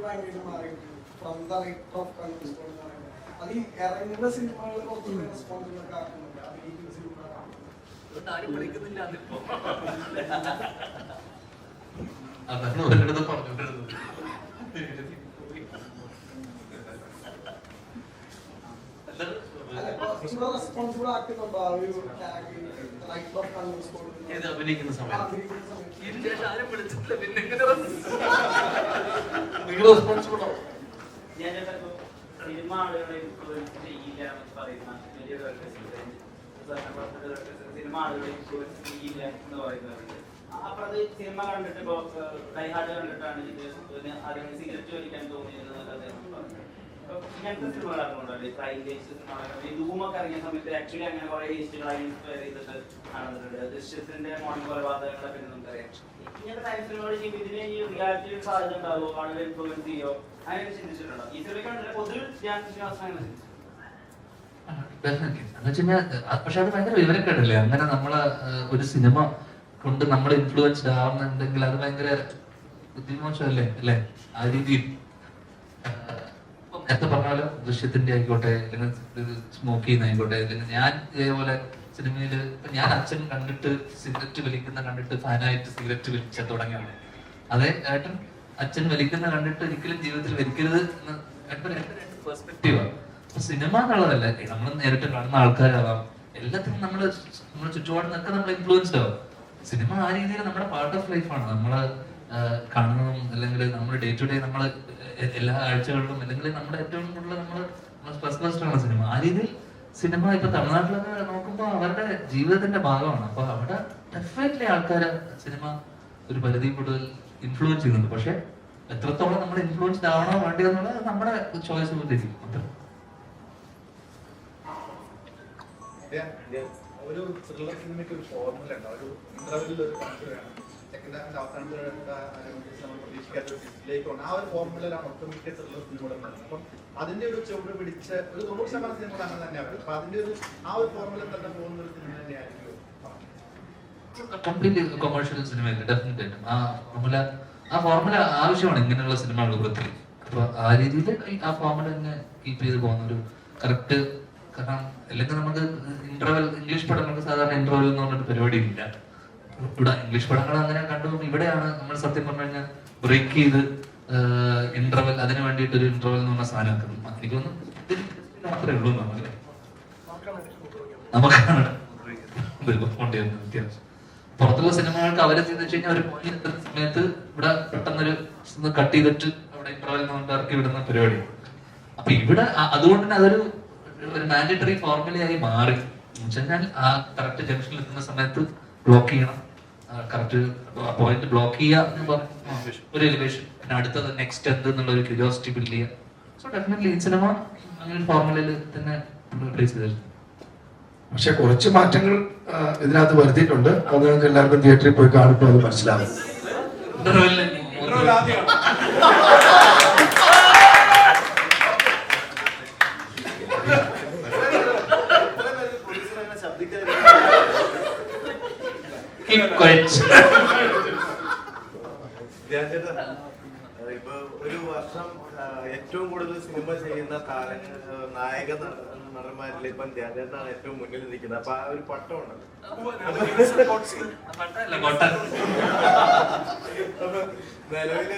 ഭയങ്കര മാറിയിട്ട് from the right of control എന്ന് പറയുന്നത് അത് ഈ ഇറങ്ങുന്ന സിനിമകൾ കുറച്ചുകൂടി റെസ്പോൺസിബിൾ ആക്കുന്നുണ്ട് അഭിനയിക്കുന്ന സിനിമ ആരും വിളിക്കുന്നില്ല അതിപ്പോ അതാണ് ഒരിടത്ത് പറഞ്ഞുകൊണ്ടിരുന്നത്. റെസ്പോൺസിബിൾ ആക്കുന്നുണ്ടോ ആ ഒരു റൈറ്റ് ഓഫ് കൺട്രോൾ ഏത് അഭിനയിക്കുന്ന സമയത്ത് ഇതിന് ശേഷം ആരും വിളിച്ചിട്ടില്ല. പിന്നെ എങ്ങനെ നിങ്ങൾ റെസ്പോൺസിബിൾ ആവും. ഞാൻ സിനിമ ആളുകളെ ഇൻഫ്ലുവൻസ് ചെയ്യില്ല എന്ന് പറയുന്ന വലിയ സിനിമ ആളുകളെ ഇൻഫ്ലുവൻസ് ചെയ്യില്ല എന്ന് പറയുന്നത് അപ്പൊ അത് സിനിമ കണ്ടിട്ട് ഇപ്പൊ ഡൈഹാർഡ് കണ്ടിട്ടാണ് ഇത് അതിന് സിഗരറ്റ് വലിക്കാൻ തോന്നിയിരുന്നത് അദ്ദേഹം പറഞ്ഞു. ഇങ്ങനത്തെ സിനിമകൾ ഇറങ്ങുന്നുണ്ടല്ലേ ക്രൈം ബേസ്ഡ് സിനിമകൾ ധൂമൊക്കെ ഇറങ്ങിയ സമയത്ത് ആക്ച്വലി അങ്ങനെ കുറെ ഈസ്റ്റുകളായി ഇൻസ്പയർ ചെയ്തിട്ട് കാണുന്നുണ്ട്. ദൃശ്യത്തിന്റെ മോർണിംഗ് കൊലപാതകങ്ങളൊക്കെ നമുക്കറിയാം. ഇങ്ങനത്തെ ടൈം സിനിമകൾ ചെയ്യുമ്പോൾ ഇതിന് ഈ റിയാലിറ്റി സാധ്യത ഉണ്ടാവുമോ ആളുകളെ ഇൻഫ്ലുവൻസ് ചെയ്യോ അങ്ങനെ ചിന്തിച്ചിട്ടുണ്ടോ? ഈ സിനിമ പൊതുവിൽ ഞാൻ അങ്ങനെ പക്ഷെ അത് ഭയങ്കര വിവരക്കേടല്ലേ? അങ്ങനെ നമ്മള് ഒരു സിനിമ കൊണ്ട് നമ്മൾ ഇൻഫ്ലുവൻസ്ഡ് ആവുന്നുണ്ടെങ്കിൽ അത് ഭയങ്കര ബുദ്ധിമോശമല്ലേ അല്ലേ? ആ രീതിയിൽ നേരത്തെ പറഞ്ഞ ദൃശ്യത്തിന്റെ ആയിക്കോട്ടെ, അല്ലെങ്കിൽ സ്മോക്ക് ചെയ്യുന്ന ആയിക്കോട്ടെ, അല്ലെങ്കിൽ ഞാൻ ഇതേപോലെ സിനിമയില് ഞാൻ അച്ഛൻ കണ്ടിട്ട് സിഗരറ്റ് വലിക്കുന്ന കണ്ടിട്ട് ഫാനായിട്ട് സിഗരറ്റ് വലിച്ച തുടങ്ങിയാണ്. അതേ ഏട്ടൻ അച്ഛൻ വലിക്കുന്ന കണ്ടിട്ട് ഒരിക്കലും ജീവിതത്തിൽ വലിക്കരുത് എന്ന് ഏട്ടൻ രണ്ട് പെർസ്പെക്റ്റീവാണ്. അപ്പൊ സിനിമ എന്നുള്ളതല്ല, നമ്മൾ നേരിട്ട് കാണുന്ന ആൾക്കാരാവാം, എല്ലാത്തിനും നമ്മുടെ ചുറ്റുപാട് നിന്നൊക്കെ നമ്മൾ ഇൻഫ്ലുവൻസ്ഡ് ആവും. സിനിമ ആ രീതിയിൽ നമ്മുടെ പാർട്ട് ഓഫ് ലൈഫാണ്. നമ്മള് കാണുന്നതും അല്ലെങ്കിൽ നമ്മുടെ ഡേ ടു ഡേ നമ്മള് എല്ലാ ആഴ്ചകളിലും അല്ലെങ്കിൽ നമ്മുടെ ഏറ്റവും കൂടുതൽ നമ്മള് ഫസ്റ്റ് ഫസ്റ്റാണ് സിനിമ. ആ രീതിയിൽ സിനിമ ഇപ്പൊ തമിഴ്നാട്ടിലൊക്കെ നോക്കുമ്പോൾ അവരുടെ ജീവിതത്തിന്റെ ഭാഗമാണ്. അപ്പൊ അവിടെ ഡെഫിനറ്റ്ലി ആൾക്കാര് സിനിമ ഒരു പരിധി കൂടുതൽ ഇൻഫ്ലുവൻസ് ചെയ്യുന്നുണ്ട്. പക്ഷെ എത്രത്തോളം നമ്മൾ ഇൻഫ്ലുവൻസ്ഡ് ആവണോ വേണ്ടിയോ എന്നുള്ളത് നമ്മുടെ ചോയ്സ് പോലിരിക്കും. ഒരു ത്രില്ലർ സിനിമയ്ക്ക് ഒരു ഫോർമുല ഉണ്ട്. ഒരു ഇന്റർവെല്ലിൽ ഒരു കൺസിഡറാണ് സെക്കൻഡ് ഹാഫ് അവസാനത്തെ നമ്മൾ പ്രതീക്ഷിക്കാത്ത ഒരു ഡിസ്പ്ലേക്ക് ആ ഒരു ഫോർമുലയിലാണ് ഒട്ടുമിക്ക ത്രില്ലർ സിനിമകളും വരുന്നത്. അപ്പം അതിന്റെ ഒരു ചുവട് പിടിച്ച ഒരു 90% സിനിമകൾ അങ്ങനെ തന്നെയാണ്. അപ്പൊ അതിന്റെ ഒരു ആ ഒരു ഫോർമുല തന്നെ പോകുന്ന ഒരു സിനിമ തന്നെയായിരിക്കും കംപ്ലീറ്റ്ലി കൊമേഴ്ഷ്യൽ സിനിമയല്ല. ഡെഫിനറ്റായിട്ടും ആ ഫോർമുല ആവശ്യമാണ് ഇങ്ങനെയുള്ള സിനിമകൾ വൃത്തി. അപ്പൊ ആ രീതിയിൽ ആ ഫോർമുല തന്നെ കീപ്പ് ചെയ്ത് പോകുന്ന ഒരു കറക്റ്റ്. കാരണം അല്ലെങ്കിൽ നമുക്ക് ഇന്റർവെൽ ഇംഗ്ലീഷ് പടങ്ങൾക്ക് സാധാരണ ഇന്റർവെൽ എന്ന് പറഞ്ഞൊരു പരിപാടി ഇല്ല. ഇവിടെ ഇംഗ്ലീഷ് പടങ്ങൾ അങ്ങനെ കണ്ടു. ഇവിടെയാണ് നമ്മൾ സത്യം പറഞ്ഞു കഴിഞ്ഞാൽ ബ്രേക്ക് ചെയ്ത് ഇന്റർവെൽ അതിന് വേണ്ടിയിട്ട് ഒരു ഇന്റർവെൽ എന്ന് പറഞ്ഞ സാധനം ആക്കുന്നത്. എനിക്കൊന്നും മാത്രമേ ഉള്ളൂ നമ്മള് നമുക്കാണ് വ്യത്യാസം. പുറത്തുള്ള സിനിമകൾക്ക് അവരെ ചെയ്ത് വെച്ച് കഴിഞ്ഞാൽ ഒരു പോയിന്റ് എത്തുന്ന സമയത്ത് ഇവിടെ പെട്ടെന്നൊരു കട്ട് ചെയ്തിട്ട് അവിടെ ഇന്റർവെൽ എന്ന് ഇറക്കി വിടുന്ന പരിപാടി. അപ്പൊ ഇവിടെ അതുകൊണ്ട് തന്നെ അതൊരു മാൻഡേറ്ററി ഫോർമുലയായി മാറി. എന്നുവെച്ചാൽ ആ കറക്റ്റ് ജംഗ്ഷനിൽ എത്തുന്ന സമയത്ത് ബ്ലോക്ക് ചെയ്യണം, കറക്റ്റ് പോയിന്റ് ബ്ലോക്ക് ചെയ്യുക എന്ന് പറഞ്ഞ ഒരു എലിവേഷൻ, പിന്നെ അടുത്തത് നെക്സ്റ്റ് എന്ത് എന്നുള്ള ഒരു ക്യൂരിയോസിറ്റി ബിൽഡ് ചെയ്യുക. സോ ഡെഫിനറ്റ്ലി ഈ സിനിമ അങ്ങനെ ഫോർമുലയിൽ തന്നെ പ്ലേസ് ചെയ്തിരുന്നു. പക്ഷെ കുറച്ച് മാറ്റങ്ങൾ ഇതിനകത്ത് വരുത്തിയിട്ടുണ്ട്. അത് നിങ്ങൾക്ക് എല്ലാവർക്കും തിയേറ്ററിൽ പോയി കാണുമ്പോൾ അത് മനസ്സിലാവും. ഇപ്പൊ ഒരു വർഷം ഏറ്റവും കൂടുതൽ സിനിമ ചെയ്യുന്ന താരങ്ങൾ നായക നടന്മാരിൽ ഇപ്പം ധ്യാനേട്ടനാണ് ഏറ്റവും മുന്നിൽ നിൽക്കുന്നത്. അപ്പൊ ആ ഒരു പട്ടമുണ്ടല്ലോ നിലവില്